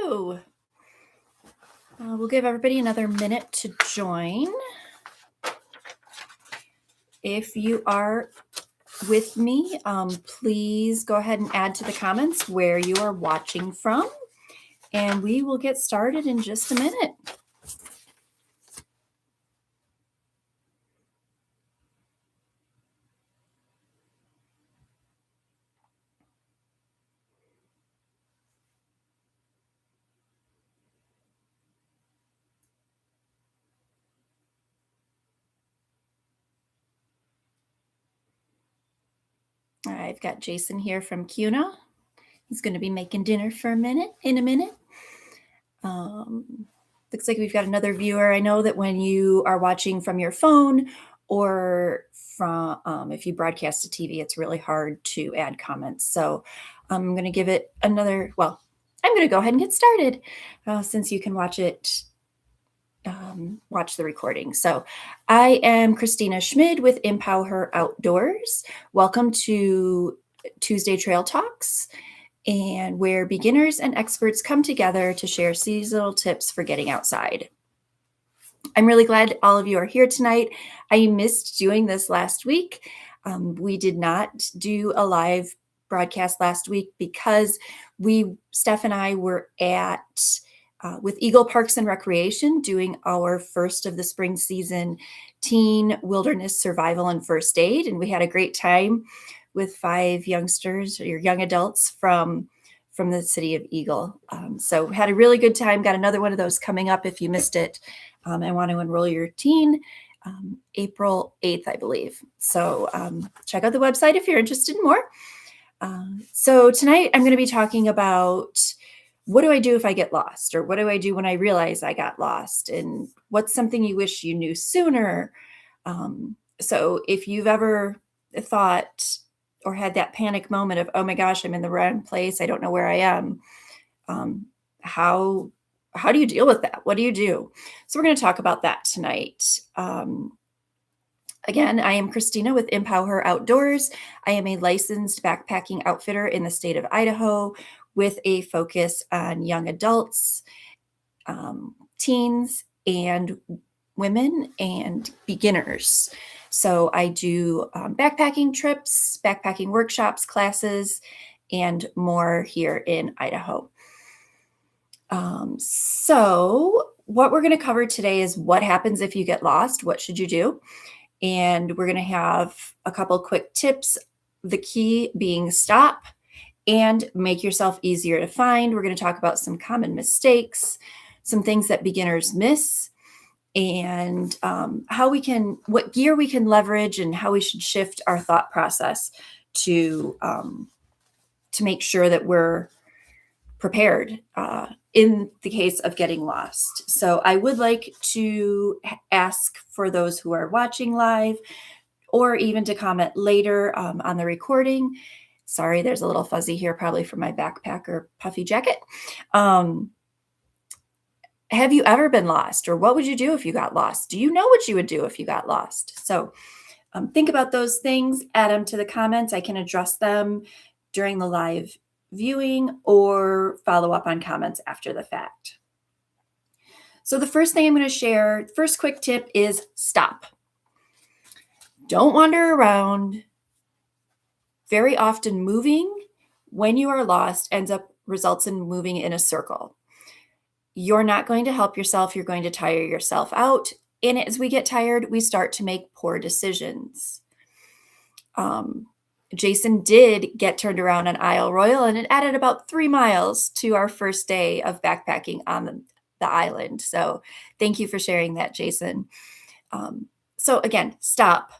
Hello. We'll give everybody another minute to join. If you are with me, please go ahead and add to the comments where you are watching from, and we will get started in just a minute. I've got Jason here from CUNA. He's going to be making dinner in a minute. Looks like we've got another viewer. I know that when you are watching from your phone or from if you broadcast to TV, it's really hard to add comments. So I'm going to give it I'm going to go ahead and get started since you can watch it. Watch the recording. So I am Christina Schmid with EmpowHer Outdoors. Welcome to Tuesday Trail Talks, and where beginners and experts come together to share seasonal tips for getting outside. I'm really glad all of you are here tonight. I missed doing this last week. We did not do a live broadcast last week because Steph and I were with Eagle Parks and Recreation doing our first of the spring season teen wilderness survival and first aid. And we had a great time with 5 youngsters or young adults from the city of Eagle. So had a really good time. Got another one of those coming up if you missed it. I want to enroll your teen April 8th, I believe. So check out the website if you're interested in more. So tonight I'm going to be talking about what do I do if I get lost, or what do I do when I realize I got lost, and what's something you wish you knew sooner. So if you've ever thought or had that panic moment of, oh my gosh, I'm in the wrong place, I don't know where I am, how do you deal with that? What do you do? So we're going to talk about that tonight. Again, I am Christina with EmpowHer Outdoors. I am a licensed backpacking outfitter in the state of Idaho with a focus on young adults, teens, and women and beginners. So I do backpacking trips, backpacking workshops, classes, and more here in Idaho. So what we're going to cover today is what happens if you get lost. What should you do? And we're going to have a couple quick tips, the key being stop and make yourself easier to find. We're going to talk about some common mistakes, some things that beginners miss, and what gear we can leverage, and how we should shift our thought process to make sure that we're prepared in the case of getting lost. So I would like to ask for those who are watching live, or even to comment later on the recording. Sorry, there's a little fuzzy here, probably from my backpack or puffy jacket. Have you ever been lost, or what would you do if you got lost? Do you know what you would do if you got lost? So think about those things, add them to the comments. I can address them during the live viewing or follow up on comments after the fact. So the first thing I'm going to share, first quick tip is stop. Don't wander around. Very often moving when you are lost results in moving in a circle. You're not going to help yourself. You're going to tire yourself out. And as we get tired, we start to make poor decisions. Jason did get turned around on Isle Royal, and it added about 3 miles to our first day of backpacking on the island. So thank you for sharing that, Jason. So again, stop,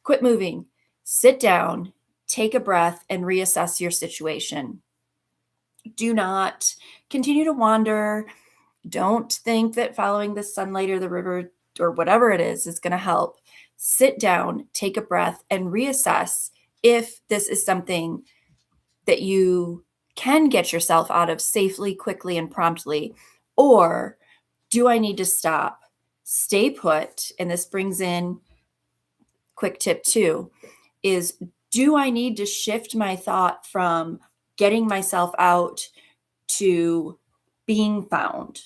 quit moving, sit down, take a breath, and reassess your situation. Do not continue to wander. Don't think that following the sunlight or the river or whatever it is going to help. Sit down, take a breath, and reassess if this is something that you can get yourself out of safely, quickly, and promptly, or do I need to stop, stay put? And this brings in quick tip 2 is, do I need to shift my thought from getting myself out to being found.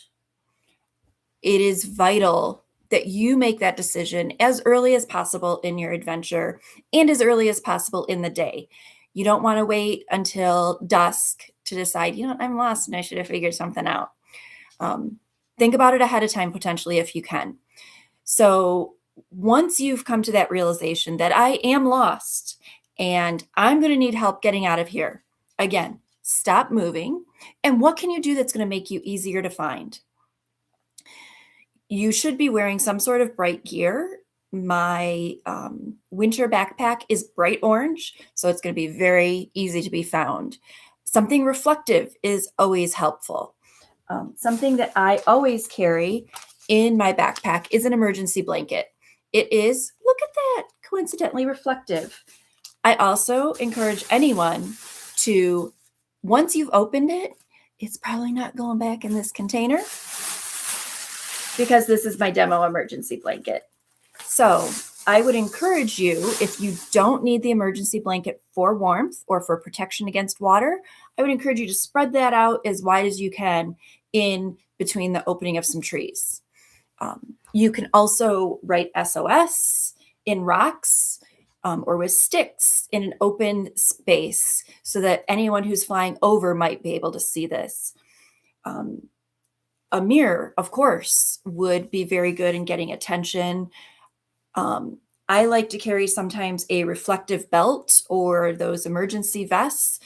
It is vital that you make that decision as early as possible in your adventure and as early as possible in the day. You don't want to wait until dusk to decide, I'm lost and I should have figured something out. Um, think about it ahead of time, potentially, if you can. So once you've come to that realization that I am lost and I'm going to need help getting out of here, again, stop moving. And what can you do that's going to make you easier to find? You should be wearing some sort of bright gear. My winter backpack is bright orange, so it's going to be very easy to be found. Something reflective is always helpful. Something that I always carry in my backpack is an emergency blanket. It is, look at that, coincidentally reflective. I also encourage anyone to, once you've opened it, it's probably not going back in this container because this is my demo emergency blanket. So I would encourage you, if you don't need the emergency blanket for warmth or for protection against water, I would encourage you to spread that out as wide as you can in between the opening of some trees. You can also write SOS in rocks or with sticks in an open space so that anyone who's flying over might be able to see this. A mirror, of course, would be very good in getting attention. I like to carry sometimes a reflective belt or those emergency vests.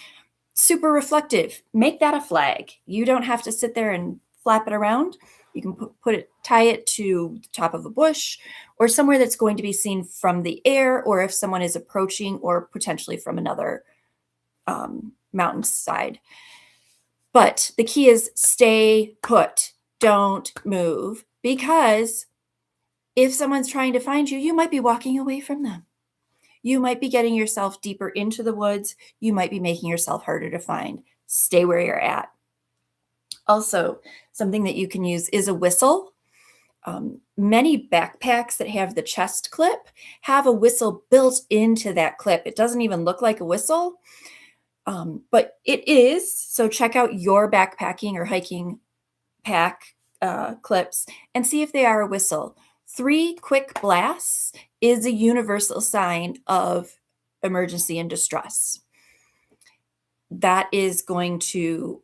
Super reflective. Make that a flag. You don't have to sit there and flap it around. You can tie it to the top of a bush or somewhere that's going to be seen from the air, or if someone is approaching, or potentially from another mountainside. But the key is stay put. Don't move, because if someone's trying to find you, you might be walking away from them. You might be getting yourself deeper into the woods. You might be making yourself harder to find. Stay where you're at. Also, something that you can use is a whistle. Many backpacks that have the chest clip have a whistle built into that clip. It doesn't even look like a whistle, but it is. So check out your backpacking or hiking pack clips and see if they are a whistle. 3 quick blasts is a universal sign of emergency and distress. That is going to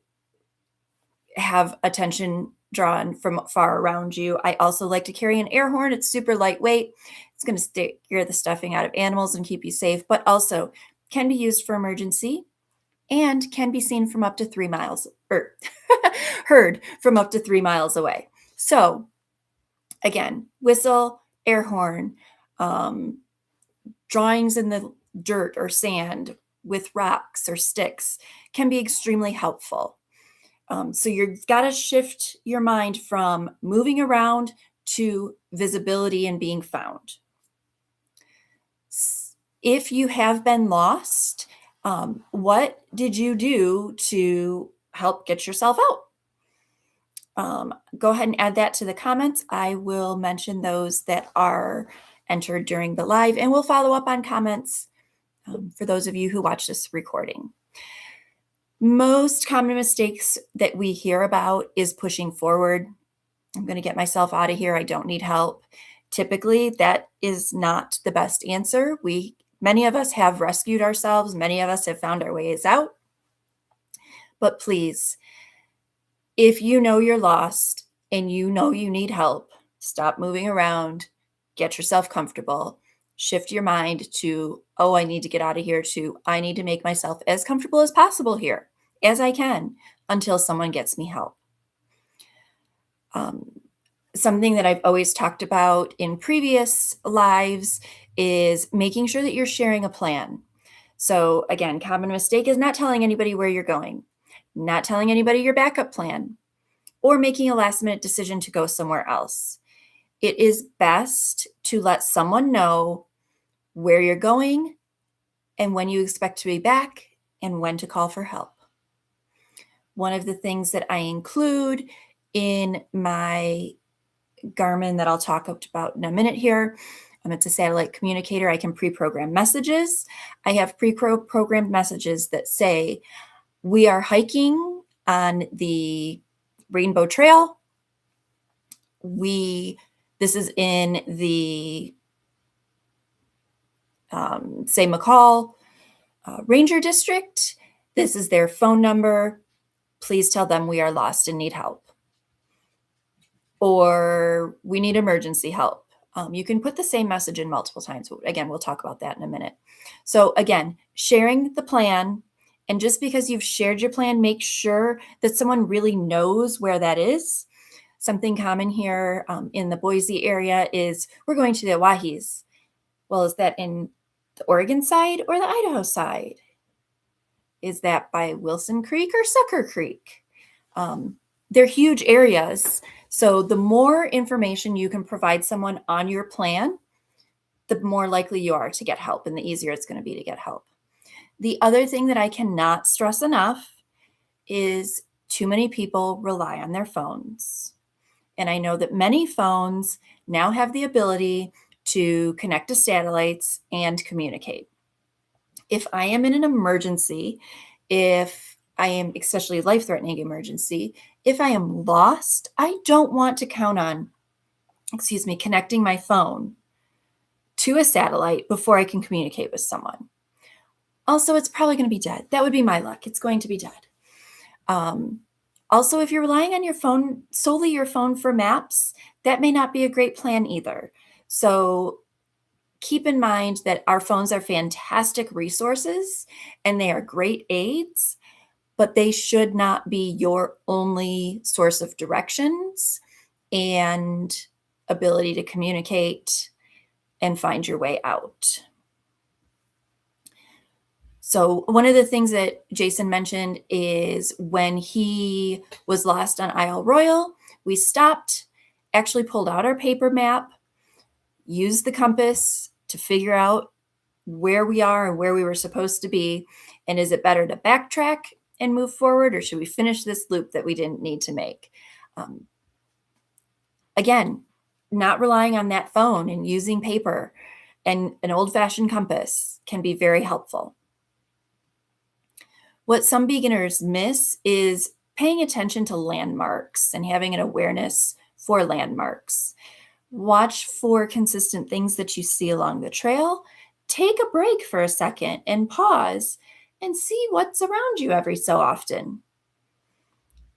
have attention drawn from far around you. I also like to carry an air horn. It's super lightweight. It's going to scare the stuffing out of animals and keep you safe, but also can be used for emergency and can be seen from up to 3 miles, or heard from up to 3 miles away. So again, whistle, air horn, drawings in the dirt or sand with rocks or sticks can be extremely helpful. So you've got to shift your mind from moving around to visibility and being found. If you have been lost, what did you do to help get yourself out? Go ahead and add that to the comments. I will mention those that are entered during the live, and we'll follow up on comments for those of you who watch this recording. Most common mistakes that we hear about is pushing forward. I'm going to get myself out of here. I don't need help. Typically, that is not the best answer. Many of us have rescued ourselves. Many of us have found our ways out. But please, if you know you're lost and you know you need help, stop moving around, get yourself comfortable, shift your mind to, oh, I need to get out of here, to, I need to make myself as comfortable as possible here, as I can, until someone gets me help. Something that I've always talked about in previous lives is making sure that you're sharing a plan. So again, common mistake is not telling anybody where you're going, not telling anybody your backup plan, or making a last minute decision to go somewhere else. It is best to let someone know where you're going and when you expect to be back and when to call for help. One of the things that I include in my Garmin that I'll talk about in a minute here, it's a satellite communicator. I can pre-program messages. I have pre-programmed messages that say, we are hiking on the Rainbow Trail. This is in the say McCall Ranger District. This is their phone number. Please tell them we are lost and need help. Or we need emergency help. You can put the same message in multiple times. Again, we'll talk about that in a minute. So again, sharing the plan. And just because you've shared your plan, make sure that someone really knows where that is. Something common here in the Boise area is we're going to the Owahis. Well, is that in the Oregon side or the Idaho side? Is that by Wilson Creek or Sucker Creek? They're huge areas. So the more information you can provide someone on your plan, the more likely you are to get help and the easier it's going to be to get help. The other thing that I cannot stress enough is too many people rely on their phones. And I know that many phones now have the ability to connect to satellites and communicate. If I am in an emergency, if I am especially life-threatening emergency, if I am lost, I don't want to count on, connecting my phone to a satellite before I can communicate with someone. Also, it's probably going to be dead. That would be my luck. It's going to be dead. Also, if you're relying on your phone, solely your phone for maps, that may not be a great plan either. So keep in mind that our phones are fantastic resources and they are great aids, but they should not be your only source of directions and ability to communicate and find your way out. So one of the things that Jason mentioned is when he was lost on Isle Royal, we stopped, actually pulled out our paper map, used the compass to figure out where we are and where we were supposed to be. And is it better to backtrack and move forward, or should we finish this loop that we didn't need to make? Again, not relying on that phone and using paper and an old-fashioned compass can be very helpful. What some beginners miss is paying attention to landmarks and having an awareness for landmarks. Watch for consistent things that you see along the trail. Take a break for a second and pause and see what's around you every so often.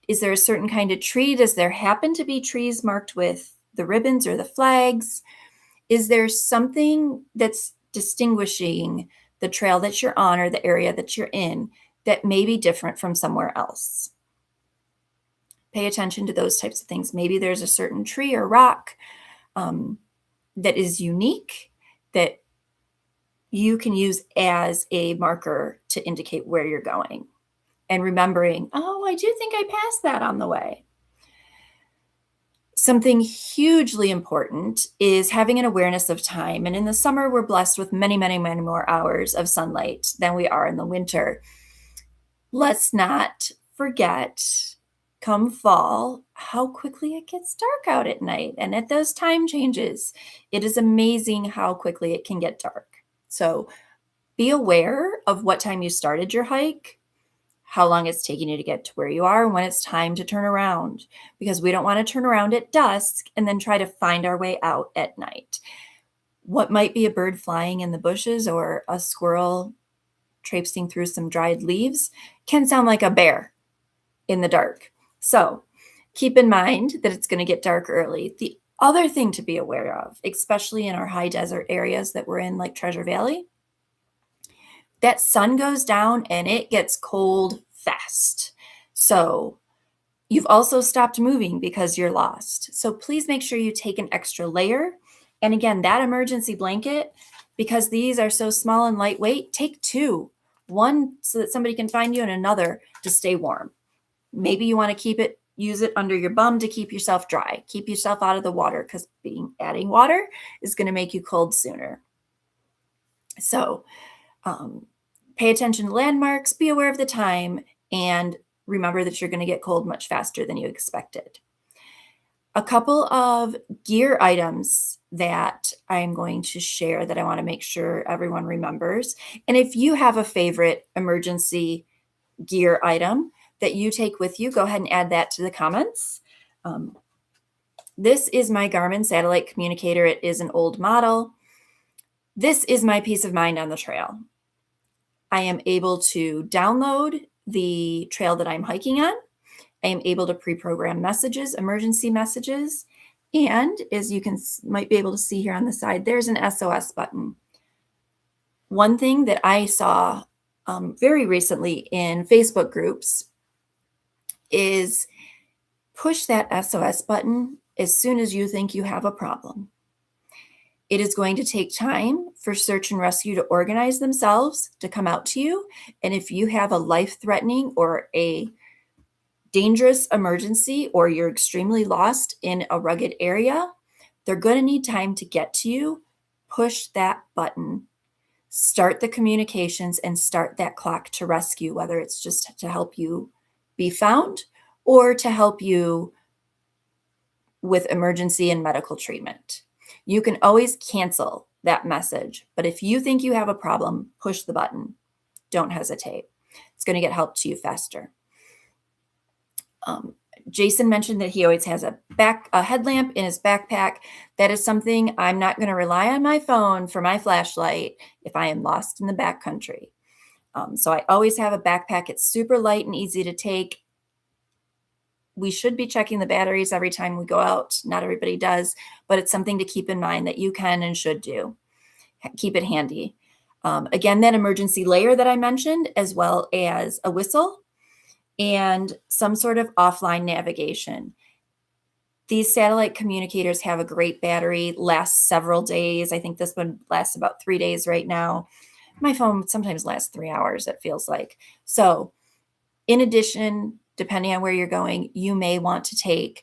Is there a certain kind of tree? Does there happen to be trees marked with the ribbons or the flags? Is there something that's distinguishing the trail that you're on or the area that you're in that may be different from somewhere else? Pay attention to those types of things. Maybe there's a certain tree or rock that is unique that you can use as a marker to indicate where you're going. And remembering, oh, I do think I passed that on the way. Something hugely important is having an awareness of time. And in the summer, we're blessed with many, many, many more hours of sunlight than we are in the winter. Let's not forget, come fall, how quickly it gets dark out at night. And at those time changes, it is amazing how quickly it can get dark. So be aware of what time you started your hike, how long it's taking you to get to where you are, and when it's time to turn around, because we don't want to turn around at dusk and then try to find our way out at night. What might be a bird flying in the bushes or a squirrel traipsing through some dried leaves can sound like a bear in the dark. So keep in mind that it's going to get dark early. The other thing to be aware of, especially in our high desert areas that we're in, like Treasure Valley, that sun goes down and it gets cold fast. So you've also stopped moving because you're lost. So please make sure you take an extra layer. And again, that emergency blanket, because these are so small and lightweight, take two. One so that somebody can find you and another to stay warm. Maybe you want to use it under your bum to keep yourself dry. Keep yourself out of the water, because adding water is going to make you cold sooner. So pay attention to landmarks, be aware of the time, and remember that you're going to get cold much faster than you expected. A couple of gear items that I'm going to share that I want to make sure everyone remembers. And if you have a favorite emergency gear item that you take with you, go ahead and add that to the comments. This is my Garmin satellite communicator. It is an old model. This is my peace of mind on the trail. I am able to download the trail that I'm hiking on. I am able to pre-program messages, emergency messages, and as you might be able to see here on the side, there's an SOS button. One thing that I saw very recently in Facebook groups is push that SOS button as soon as you think you have a problem. It is going to take time for search and rescue to organize themselves to come out to you. And if you have a life-threatening or a dangerous emergency, or you're extremely lost in a rugged area, they're going to need time to get to you. Push that button. Start the communications and start that clock to rescue, whether it's just to help you be found or to help you with emergency and medical treatment. You can always cancel that message, but if you think you have a problem, push the button. Don't hesitate. It's going to get help to you faster. Jason mentioned that he always has a headlamp in his backpack. That is something I'm not going to rely on my phone for my flashlight if I am lost in the backcountry. So I always have a backpack. It's super light and easy to take. We should be checking the batteries every time we go out. Not everybody does, but it's something to keep in mind that you can and should do. Keep it handy. Again, that emergency layer that I mentioned, as well as a whistle and some sort of offline navigation. These satellite communicators have a great battery, lasts several days. I think this one lasts about 3 days right now. My phone sometimes lasts 3 hours, it feels like. So in addition, depending on where you're going, you may want to take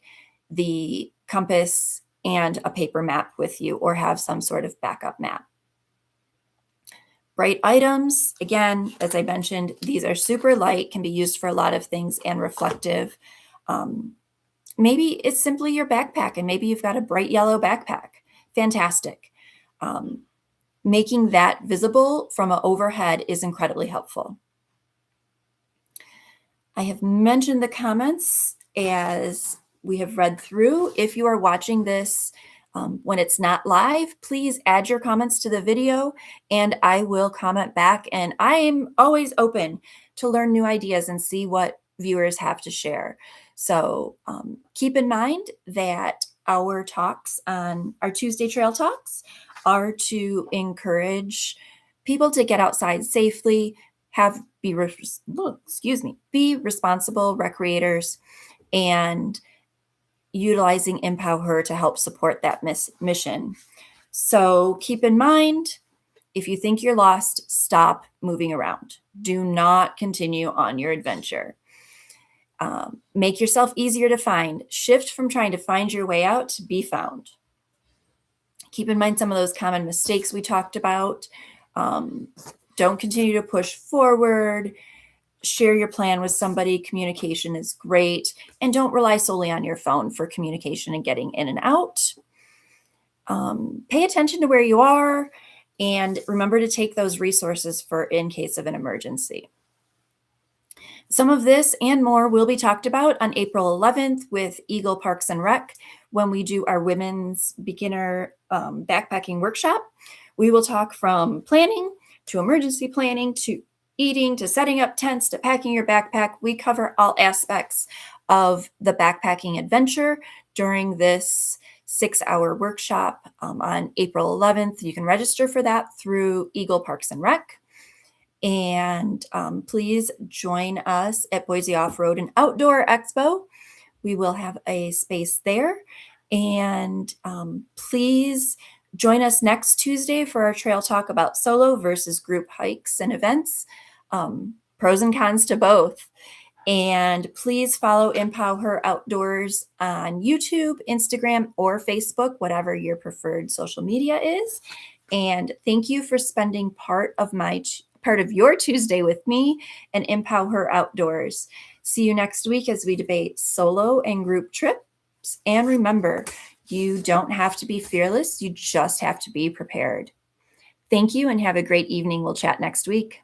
the compass and a paper map with you or have some sort of backup map. Bright items, again, as I mentioned, these are super light, can be used for a lot of things and reflective. Maybe it's simply your backpack and maybe you've got a bright yellow backpack. Fantastic. Making that visible from an overhead is incredibly helpful. I have mentioned the comments as we have read through. If you are watching this when it's not live, please add your comments to the video and I will comment back. And I am always open to learn new ideas and see what viewers have to share. So keep in mind that our talks on our Tuesday trail talks are to encourage people to get outside safely, be responsible recreators, and utilizing EmpowHer to help support that mission. So keep in mind, if you think you're lost, stop moving around. Do not continue on your adventure. Make yourself easier to find. Shift from trying to find your way out to be found. Keep in mind some of those common mistakes we talked about. Don't continue to push forward. Share your plan with somebody. Communication is great. And don't rely solely on your phone for communication and getting in and out. Pay attention to where you are and remember to take those resources for in case of an emergency. Some of this and more will be talked about on April 11th with Eagle Parks and Rec when we do our women's beginner backpacking workshop. We will talk from planning to emergency planning to eating to setting up tents to packing your backpack. We cover all aspects of the backpacking adventure during this 6-hour workshop on April 11th. You can register for that through Eagle Parks and Rec. And please join us at Boise Off-Road and Outdoor Expo. We will have a space there. And please join us next Tuesday for our trail talk about solo versus group hikes and events. Pros and cons to both. And please follow EmpowHer Outdoors on YouTube, Instagram, or Facebook, whatever your preferred social media is. And thank you for spending part of your Tuesday with me and EmpowHer Outdoors. See you next week as we debate solo and group trips. And remember, you don't have to be fearless. You just have to be prepared. Thank you and have a great evening. We'll chat next week.